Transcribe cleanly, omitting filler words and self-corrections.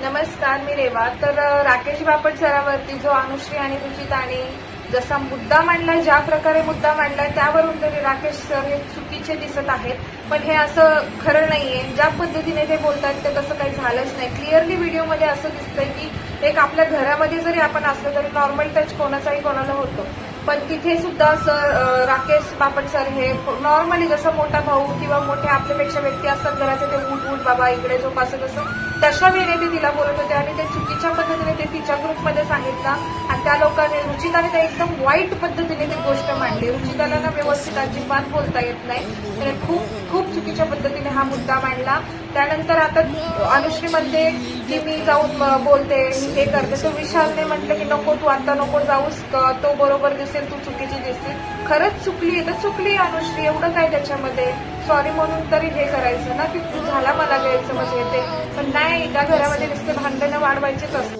नमस्कार, मी रेवा. तर राकेश बापट सरावरती जो अनुश्री आणि रुचिताने जसा मुद्दा मांडलाय, ज्या प्रकारे मुद्दा मांडलाय त्यावरून तरी राकेश सर हे चुकीचे दिसत आहेत. पण हे असं खरं नाहीये. ज्या पद्धतीने ते बोलतात ते तसं काही झालंच नाही. क्लिअरली व्हिडिओमध्ये असं दिसतंय की एक आपल्या घरामध्ये जरी आपण असलो तरी नॉर्मल टच कोणाचाही कोणाला होतो. पण तिथे सुद्धा सर राकेश बापट सर हे नॉर्मली जसं मोठा भाऊ किंवा मोठे आपल्यापेक्षा व्यक्ती असतात घराचे, ते उठ उठ बाबा इकडे जो असं तसं तशा वेळेने ते तिला बोलत होते आणि ते चुकीच्या पद्धतीने ते तिच्या ग्रुपमध्ये सांगितलं. आणि त्या लोकांनी रुचिताने ते एकदम वाईट पद्धतीने ती गोष्ट मांडली. रुचिताला ना व्यवस्थित अजिबात बोलता येत नाही. त्याने खूप खूप चुकीच्या पद्धतीने हा मुद्दा मांडला. त्यानंतर आता अनुश्री म्हणते की मी जाऊन बोलते, मी हे करते. तो विशालने म्हटलं की नको, तू आता नको जाऊस, तो बरोबर दिसेल, तू चुकीची दिसते. खरंच चुकली तर चुकली अनुश्री, एवढं काय त्याच्यामध्ये. सॉरी म्हणून तरी हे करायचं ना की तू झाला, मला गैरसमज येते. पण नाही, त्या घरामध्ये नुसते भांडणं वाढवायचेच असते.